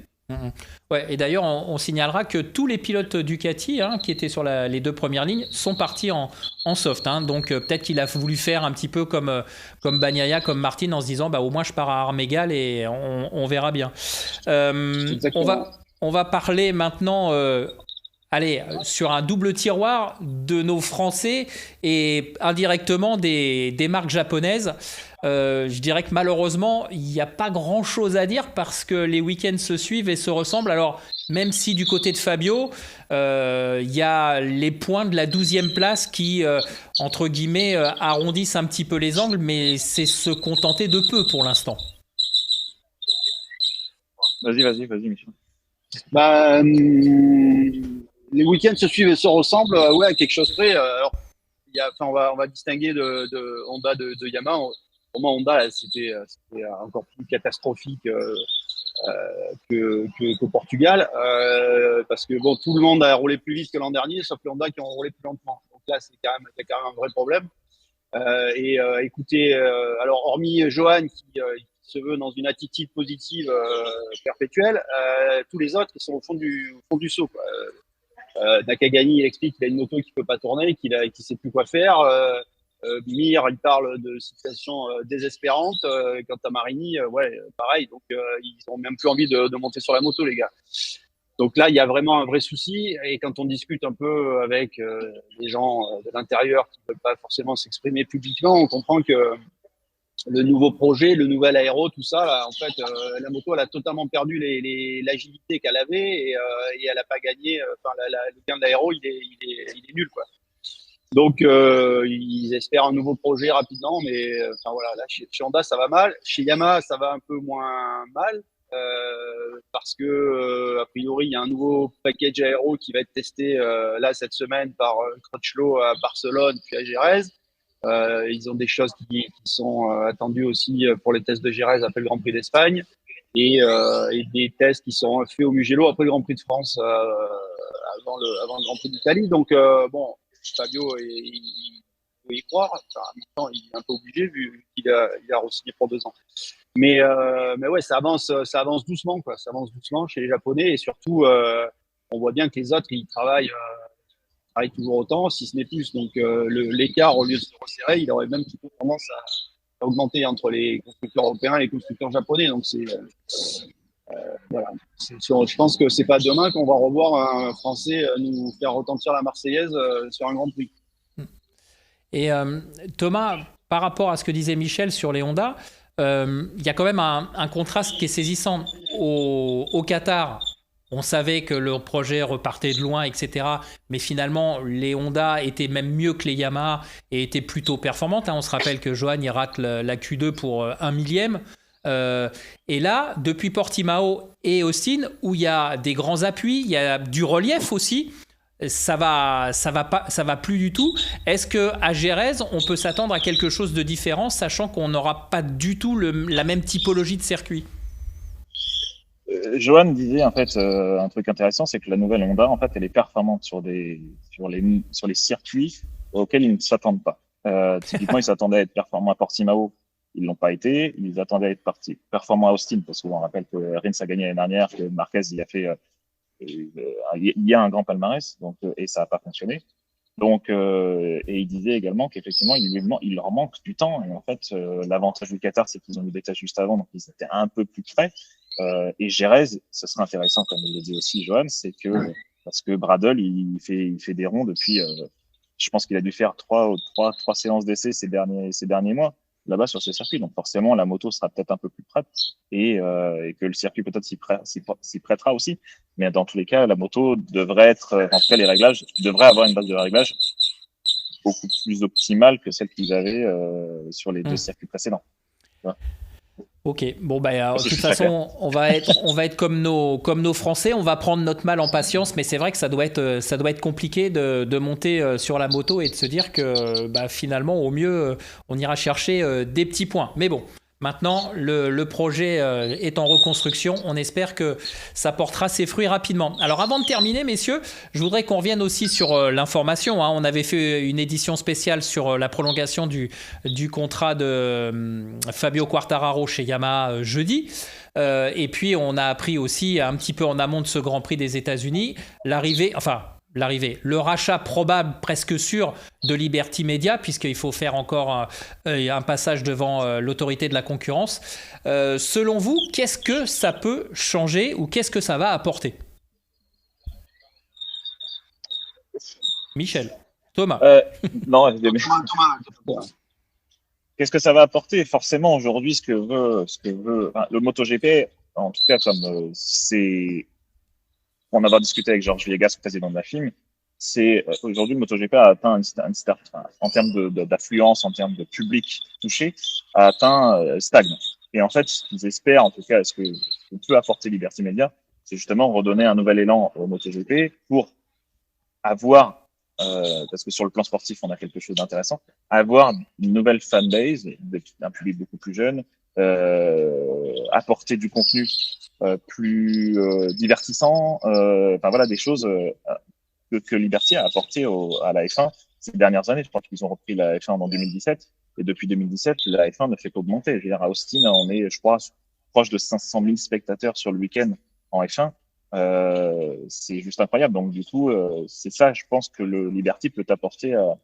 Ouais, et d'ailleurs, on signalera que tous les pilotes Ducati qui étaient sur les 2 premières lignes sont partis en soft. Donc peut-être qu'il a voulu faire un petit peu comme Bagnaia, comme Martin, en se disant au moins je pars à armes égales et on verra bien. On va parler maintenant. Allez, sur un double tiroir de nos Français et indirectement des marques japonaises. Je dirais que malheureusement, il n'y a pas grand-chose à dire parce que les week-ends se suivent et se ressemblent. Alors, même si du côté de Fabio, il y a les points de la 12e place qui, entre guillemets, arrondissent un petit peu les angles, mais c'est se contenter de peu pour l'instant. Vas-y, Michel. Les week-ends se suivent et se ressemblent, à quelque chose près. Alors, on va distinguer de Honda de Yamaha. Pour moi, Honda, c'était encore plus catastrophique qu'au Portugal, parce que tout le monde a roulé plus vite que l'an dernier, sauf les Honda qui ont roulé plus lentement. Donc là, il y a quand même un vrai problème. Écoutez, alors hormis Johan qui se veut dans une attitude positive perpétuelle, tous les autres ils sont au fond du seau, quoi. Nakagami, il explique qu'il a une moto qui peut pas tourner, qu'il sait plus quoi faire. Mir, il parle de situation désespérante. Quant à Marini, pareil. Donc, ils ont même plus envie de monter sur la moto, les gars. Donc là, il y a vraiment un vrai souci. Et quand on discute un peu avec les gens de l'intérieur qui ne peuvent pas forcément s'exprimer publiquement, on comprend que le nouveau projet, le nouvel aéro, tout ça, là, en fait, la moto, elle a totalement perdu l'agilité qu'elle avait et elle n'a pas gagné. Le gain de l'aéro, il est nul, quoi. Donc, ils espèrent un nouveau projet rapidement, mais là, chez Honda, ça va mal. Chez Yamaha, ça va un peu moins mal parce que, a priori, il y a un nouveau package aéro qui va être testé là cette semaine par Crutchlow à Barcelone puis à Jerez. Ils ont des choses qui sont attendues aussi pour les tests de Jerez après le Grand Prix d'Espagne et des tests qui sont faits au Mugello après le Grand Prix de France avant le Grand Prix d'Italie. Donc, Fabio, il faut y croire. Maintenant, il est un peu obligé vu qu'il a re-signé pour 2 ans. Mais ouais, ça avance doucement, quoi. Ça avance doucement chez les Japonais et surtout, on voit bien que les autres, ils travaillent toujours autant, si ce n'est plus. Donc, l'écart, au lieu de se resserrer, il aurait même plutôt tendance à augmenter entre les constructeurs européens et les constructeurs japonais. Donc, je pense que c'est pas demain qu'on va revoir un Français nous faire retentir la Marseillaise sur un Grand Prix. Et Thomas, par rapport à ce que disait Michel sur les Honda, il y a quand même un contraste qui est saisissant. Au Qatar, on savait que le projet repartait de loin, etc. Mais finalement, les Honda étaient même mieux que les Yamaha et étaient plutôt performantes. On se rappelle que Johan, il rate la Q2 pour 1 millième. Et là, depuis Portimao et Austin, où il y a des grands appuis, il y a du relief aussi, ça va plus du tout. Est-ce qu'à Jerez, on peut s'attendre à quelque chose de différent, sachant qu'on n'aura pas du tout la même typologie de circuit? Johan disait en fait un truc intéressant, c'est que la nouvelle Honda, en fait, elle est performante sur les circuits auxquels ils ne s'attendent pas. Typiquement, ils s'attendaient à être performants à Portimao. Ils l'ont pas été. Ils attendaient à être performants à Austin, parce qu'on rappelle que Rins a gagné l'année dernière, que Marquez il a fait, il y a un grand palmarès, donc et ça n'a pas fonctionné. Donc, et il disait également qu'effectivement, il leur manque du temps. Et en fait, l'avantage du Qatar, c'est qu'ils ont eu des tests juste avant, donc ils étaient un peu plus près. Et Jerez, ce serait intéressant, comme il le dit aussi Johan, c'est que parce que Bradle, il fait des ronds depuis. Je pense qu'il a dû faire trois séances d'essai ces derniers mois là-bas sur ce circuit. Donc forcément, la moto sera peut-être un peu plus prête et que le circuit peut-être s'y prêtera aussi. Mais dans tous les cas, la moto devrait être, en tout cas les réglages, devrait avoir une base de réglage beaucoup plus optimale que celle qu'ils avaient sur les 2 circuits précédents. Ouais. Ok, bon de toute façon, on va être comme nos Français, on va prendre notre mal en patience, mais c'est vrai que ça doit être compliqué de monter sur la moto et de se dire que finalement au mieux on ira chercher des petits points. Mais bon, maintenant le projet est en reconstruction, on espère que ça portera ses fruits rapidement. Alors avant de terminer, messieurs, je voudrais qu'on revienne aussi sur l'information. On avait fait une édition spéciale sur la prolongation du contrat de Fabio Quartararo chez Yamaha jeudi. Et puis, on a appris aussi un petit peu en amont de ce Grand Prix des États-Unis le rachat probable, presque sûr, de Liberty Media, puisqu'il faut faire encore un passage devant l'autorité de la concurrence. Selon vous, qu'est-ce que ça peut changer ou qu'est-ce que ça va apporter? Michel, Thomas. Non, Thomas. qu'est-ce que ça va apporter? Forcément, aujourd'hui, le MotoGP, en tout cas, comme c'est pour en avoir discuté avec Georges Viegas, président de la FIM, c'est aujourd'hui le MotoGP a atteint en termes d'affluence, en termes de public touché, a atteint stagne. Et en fait, ce qu'ils espèrent, en tout cas, ce que peut apporter Liberty Media, c'est justement redonner un nouvel élan au MotoGP pour avoir, parce que sur le plan sportif, on a quelque chose d'intéressant, avoir une nouvelle fanbase, un public beaucoup plus jeune, apporter du contenu plus divertissant, enfin voilà, des choses que Liberty a apporté à la F1 ces dernières années. Je crois qu'ils ont repris la F1 en 2017, et depuis 2017, la F1 ne fait qu'augmenter. Je veux dire, à Austin, on est, je crois, proche de 500 000 spectateurs sur le week-end en F1. C'est juste incroyable. Donc du coup, c'est ça, je pense que le Liberty peut apporter au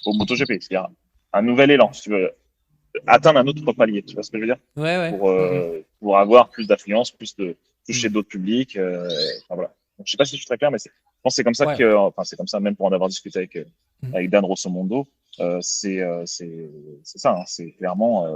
MotoGP, c'est-à-dire un nouvel élan, si tu veux atteindre un autre palier, tu vois ce que je veux dire? Pour avoir plus d'affluence, plus de toucher d'autres publics. Enfin, voilà. Donc, je sais pas si je suis très clair, mais je pense que c'est comme ça c'est comme ça, même pour en avoir discuté avec Dan Rossomondo, c'est ça, hein, c'est clairement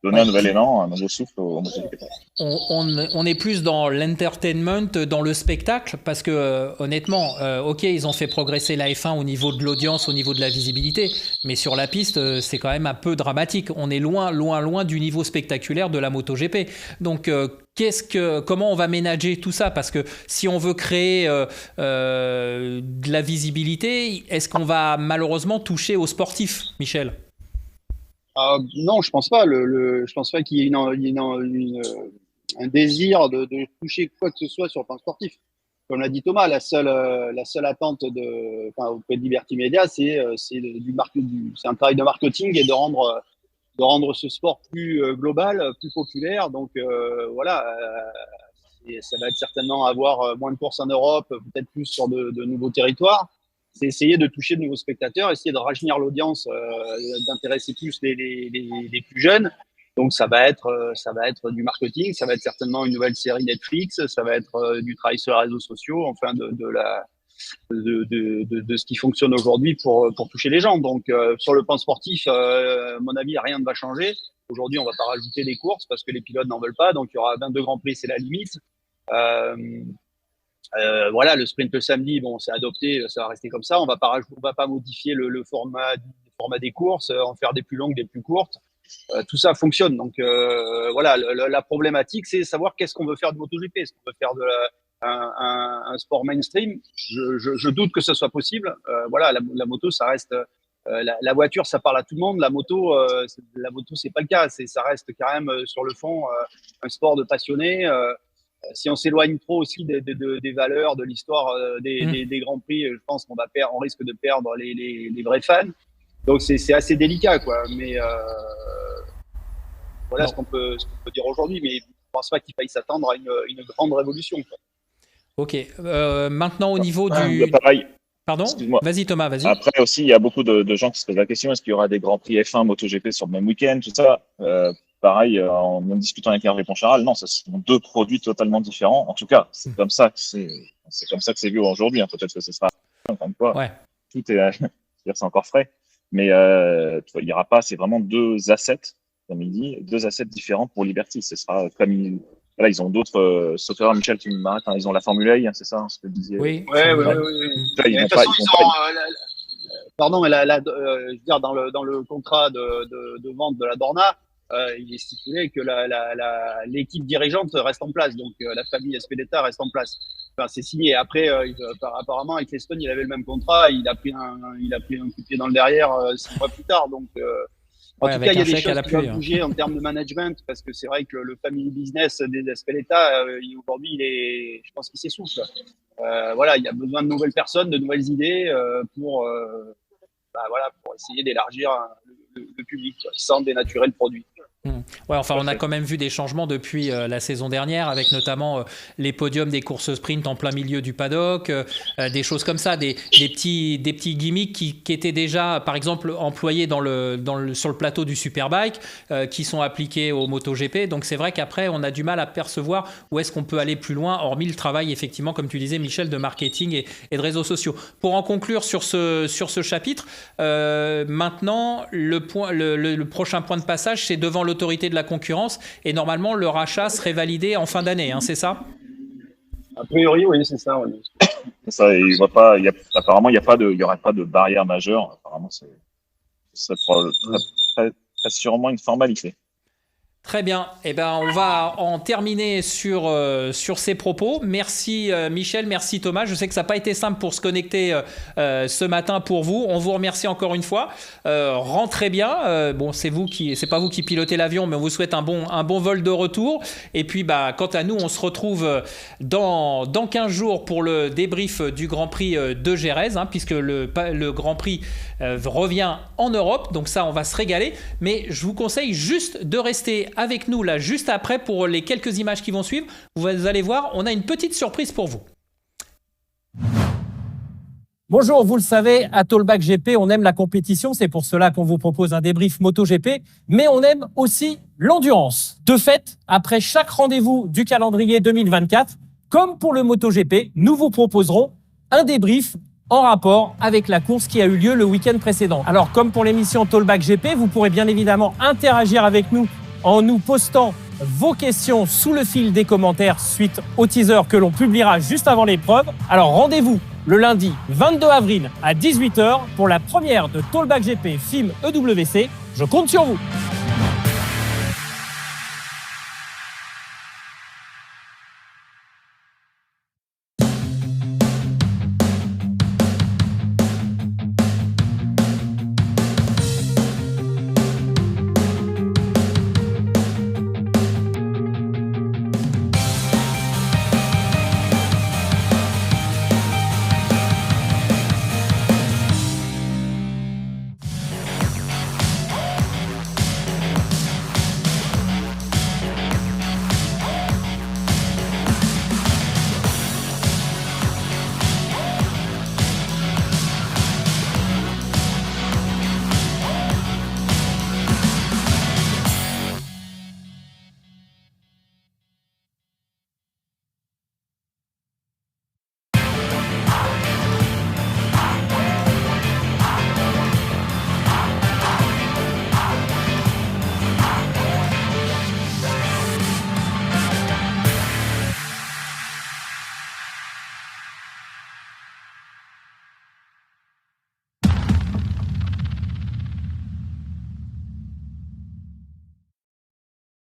donner un nouvel élan, un nouveau souffle au MotoGP. On est plus dans l'entertainment, dans le spectacle, parce que honnêtement, ok, ils ont fait progresser la F1 au niveau de l'audience, au niveau de la visibilité, mais sur la piste, c'est quand même un peu dramatique. On est loin, loin, loin du niveau spectaculaire de la MotoGP. Donc, comment on va ménager tout ça? Parce que si on veut créer de la visibilité, est-ce qu'on va malheureusement toucher aux sportifs, Michel? Non, je pense pas. Je pense pas qu'il y ait un désir de toucher quoi que ce soit sur le plan sportif. Comme l'a dit Thomas, la seule attente auprès de Liberty Media, c'est c'est un travail de marketing et de rendre ce sport plus global, plus populaire. Donc voilà, ça va être certainement avoir moins de courses en Europe, peut-être plus sur de nouveaux territoires. C'est essayer de toucher de nouveaux spectateurs, essayer de rajeunir l'audience, d'intéresser plus les plus jeunes. Donc ça va être du marketing, ça va être certainement une nouvelle série Netflix, ça va être du travail sur les réseaux sociaux, enfin de ce qui fonctionne aujourd'hui pour toucher les gens. Donc sur le plan sportif, à mon avis, rien ne va changer. Aujourd'hui, on va pas rajouter des courses parce que les pilotes n'en veulent pas, donc il y aura 22 grands prix, c'est la limite. Euh, voilà, le sprint le samedi, bon, c'est adopté, ça va rester comme ça. On va pas modifier le format des courses, en faire des plus longues, des plus courtes. Tout ça fonctionne. Donc voilà, la problématique, c'est savoir qu'est-ce qu'on veut faire de MotoGP. Est-ce qu'on veut faire un sport mainstream? Je doute que ce soit possible. Voilà, la moto, ça reste la voiture, ça parle à tout le monde. La moto, c'est pas le cas. Ça reste quand même sur le fond un sport de passionnés. Si on s'éloigne trop aussi des valeurs, de l'histoire des grands prix, je pense on risque de perdre les vrais fans. Donc c'est assez délicat, quoi. Mais voilà ce qu'on peut dire aujourd'hui. Mais je ne pense pas qu'il faille s'attendre à une grande révolution, quoi. Ok. Maintenant, au niveau du... Pareil. Pardon? Vas-y Thomas, vas-y. Après aussi, il y a beaucoup de gens qui se posent la question, est-ce qu'il y aura des grands prix F1, MotoGP sur le même week-end, tout ça pareil, en discutant avec Hervé Poncharal, non, ce sont deux produits totalement différents. En tout cas, c'est comme ça que c'est vu aujourd'hui. Hein. Peut-être que ce sera encore une fois. Ouais. Tout c'est encore frais, mais il y aura pas. C'est vraiment deux assets, comme il dit, deux assets différents pour Liberty. Ce sera comme ils ont d'autres. Sauf erreur, Michel, tu m'arrêtes. Hein, ils ont la Formule E, hein, c'est ça, ce que disait. Oui. Oui. De toute façon, pardon, mais je veux dire, dans le contrat de vente de la Dorna, il est stipulé que l'équipe dirigeante reste en place, donc la famille Espeleta reste en place. Enfin, c'est signé. Après, apparemment, avec Leston, il avait le même contrat, il a pris un coup de pied dans le derrière 6 mois plus tard. Donc, en tout cas, il y a des choses qui doivent bouger en termes de management, parce que c'est vrai que le family business des Espeleta, aujourd'hui, je pense qu'il s'essouffle. Voilà, il y a besoin de nouvelles personnes, de nouvelles idées pour essayer d'élargir le public, sans dénaturer le produit. Ouais, enfin, on a quand même vu des changements depuis la saison dernière, avec notamment les podiums des courses sprint en plein milieu du paddock, des choses comme ça, des petits gimmicks qui étaient déjà, par exemple, employés sur le plateau du Superbike, qui sont appliqués au MotoGP. Donc c'est vrai qu'après, on a du mal à percevoir où est-ce qu'on peut aller plus loin, hormis le travail, effectivement, comme tu disais, Michel, de marketing et de réseaux sociaux. Pour en conclure sur ce chapitre, maintenant, le prochain point de passage, c'est devant l'autorité de la concurrence, et normalement le rachat serait validé en fin d'année, c'est ça ? A priori, oui, c'est ça. Oui. Ça, apparemment, il y aurait pas de barrière majeure. Apparemment, ça serait très sûrement une formalité. Très bien. Eh ben, on va en terminer sur ces propos. Merci Michel, merci Thomas. Je sais que ça n'a pas été simple pour se connecter ce matin pour vous. On vous remercie encore une fois. Rentrez bien. Bon, c'est pas vous qui pilotez l'avion, mais on vous souhaite un bon vol de retour. Et puis, quant à nous, on se retrouve dans 15 jours pour le débrief du Grand Prix de Jerez, puisque le Grand Prix revient en Europe. Donc ça, on va se régaler. Mais je vous conseille juste de rester avec nous là juste après pour les quelques images qui vont suivre. Vous allez voir, on a une petite surprise pour vous. Bonjour, vous le savez, à Tollback GP, on aime la compétition, c'est pour cela qu'on vous propose un débrief MotoGP, mais on aime aussi l'endurance. De fait, après chaque rendez-vous du calendrier 2024, comme pour le MotoGP, nous vous proposerons un débrief en rapport avec la course qui a eu lieu le week-end précédent. Alors, comme pour l'émission Tollback GP, vous pourrez bien évidemment interagir avec nous en nous postant vos questions sous le fil des commentaires suite au teaser que l'on publiera juste avant l'épreuve. Alors rendez-vous le lundi 22 avril à 18h pour la première de Tollback GP Film EWC. Je compte sur vous.